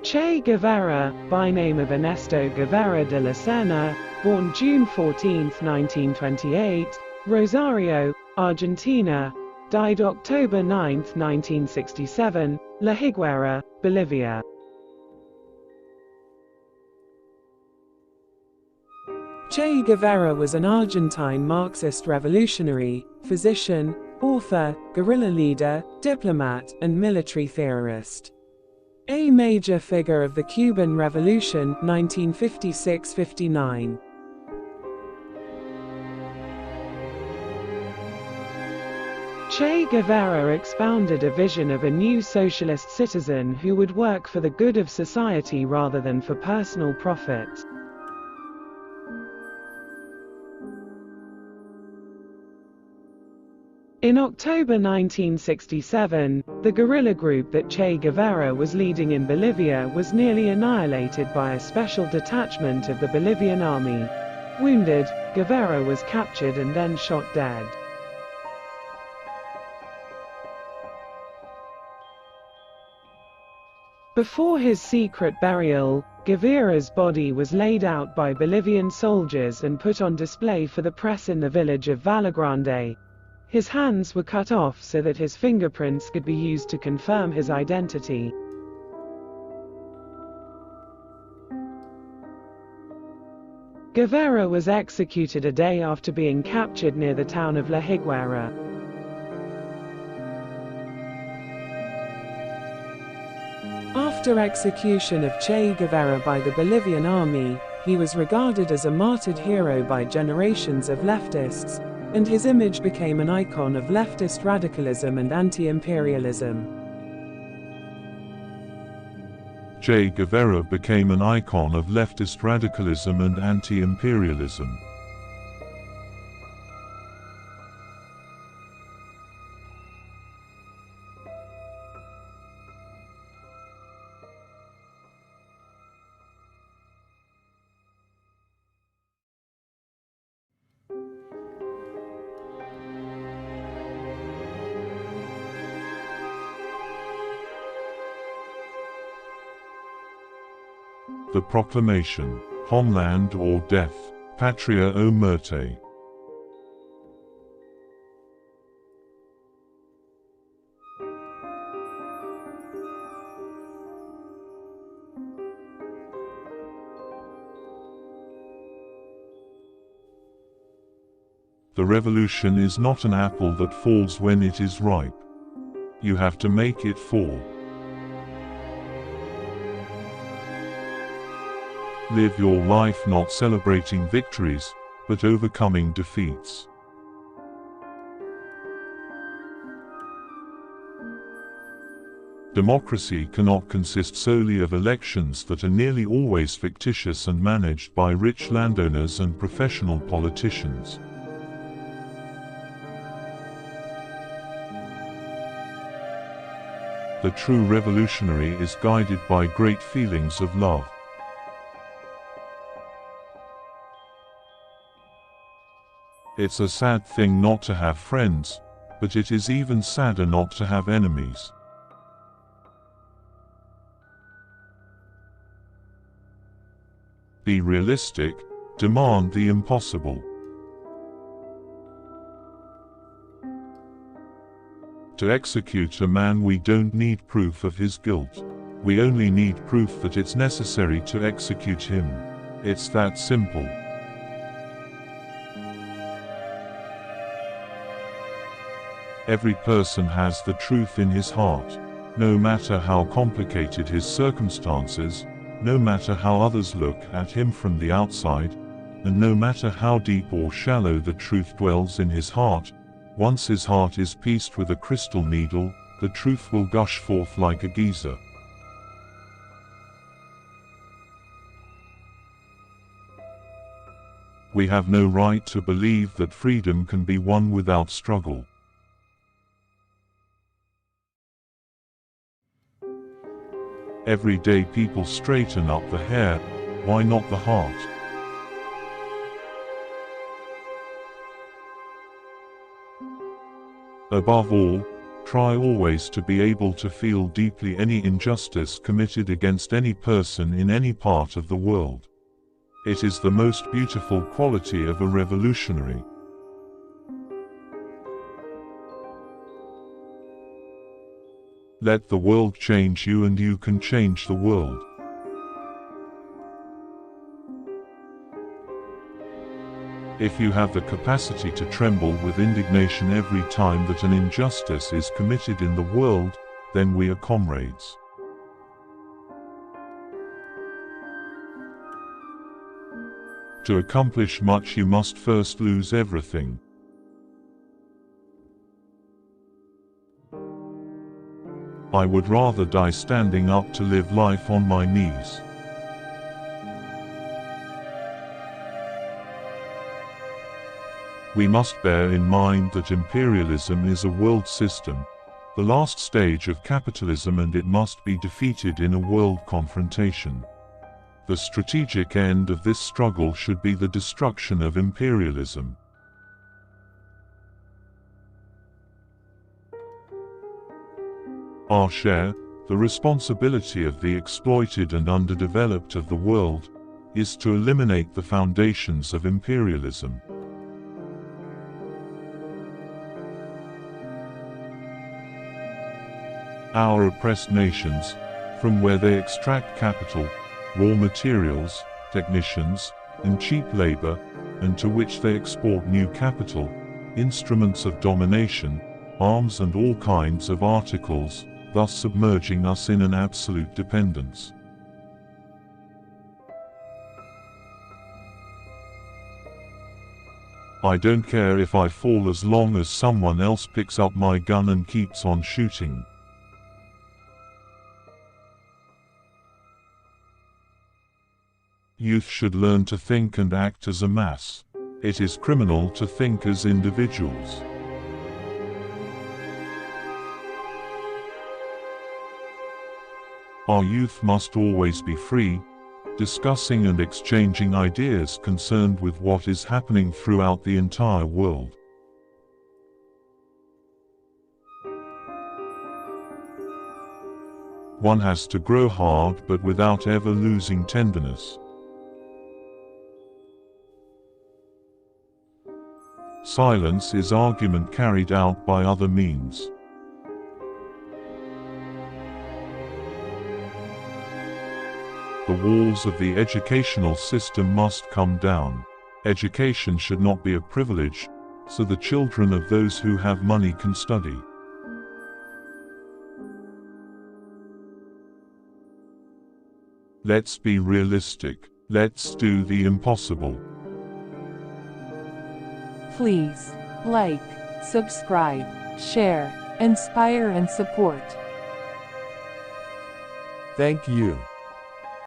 Che Guevara, byname of Ernesto Guevara de la Serna, born June 14, 1928, Rosario, Argentina, died October 9, 1967, La Higuera, Bolivia. Che Guevara was an Argentine Marxist revolutionary, physician, author, guerrilla leader, diplomat, and military theorist. A major figure of the Cuban Revolution, 1956–59. Che Guevara expounded a vision of a new socialist citizen who would work for the good of society rather than for personal profit. In October 1967, the guerrilla group that Che Guevara was leading in Bolivia was nearly annihilated by a special detachment of the Bolivian army. Wounded, Guevara was captured and then shot dead. Before his secret burial, Guevara's body was laid out by Bolivian soldiers and put on display for the press in the village of Vallegrande. His hands were cut off so that his fingerprints could be used to confirm his identity. Guevara was executed a day after being captured near the town of La Higuera. After execution of Che Guevara by the Bolivian army, he was regarded as a martyred hero by generations of leftists, and his image became an icon of leftist radicalism and anti-imperialism. Che Guevara became an icon of leftist radicalism and anti-imperialism. The proclamation, Homeland or Death, Patria o Muerte. The revolution is not an apple that falls when it is ripe. You have to make it fall. Live your life not celebrating victories, but overcoming defeats. Democracy cannot consist solely of elections that are nearly always fictitious and managed by rich landowners and professional politicians. The true revolutionary is guided by great feelings of love. It's a sad thing not to have friends, but it is even sadder not to have enemies. Be realistic, demand the impossible. To execute a man we don't need proof of his guilt. We only need proof that it's necessary to execute him. It's that simple. Every person has the truth in his heart, no matter how complicated his circumstances, no matter how others look at him from the outside, and no matter how deep or shallow the truth dwells in his heart. Once his heart is pieced with a crystal needle, the truth will gush forth like a geyser. We have no right to believe that freedom can be won without struggle. Every day people straighten up the hair, why not the heart? Above all, Try always to be able to feel deeply any injustice committed against any person in any part of the world. It is the most beautiful quality of a revolutionary. Let the world change you and you can change the world. If you have the capacity to tremble with indignation every time that an injustice is committed in the world, then we are comrades. To accomplish much you must first lose everything. I would rather die standing up to live life on my knees. We must bear in mind that imperialism is a world system, the last stage of capitalism, and it must be defeated in a world confrontation. The strategic end of this struggle should be the destruction of imperialism. Our share, the responsibility of the exploited and underdeveloped of the world, is to eliminate the foundations of imperialism. Our oppressed nations, from where they extract capital, raw materials, technicians, and cheap labor, and to which they export new capital, instruments of domination, arms and all kinds of articles, thus submerging us in an absolute dependence. I don't care if I fall as long as someone else picks up my gun and keeps on shooting. Youth should learn to think and act as a mass. It is criminal to think as individuals. Our youth must always be free, discussing and exchanging ideas concerned with what is happening throughout the entire world. One has to grow hard but without ever losing tenderness. Silence is argument carried out by other means. The walls of the educational system must come down. Education should not be a privilege, so the children of those who have money can study. Let's be realistic. Let's do the impossible. Please like, subscribe, share, inspire and support. Thank you.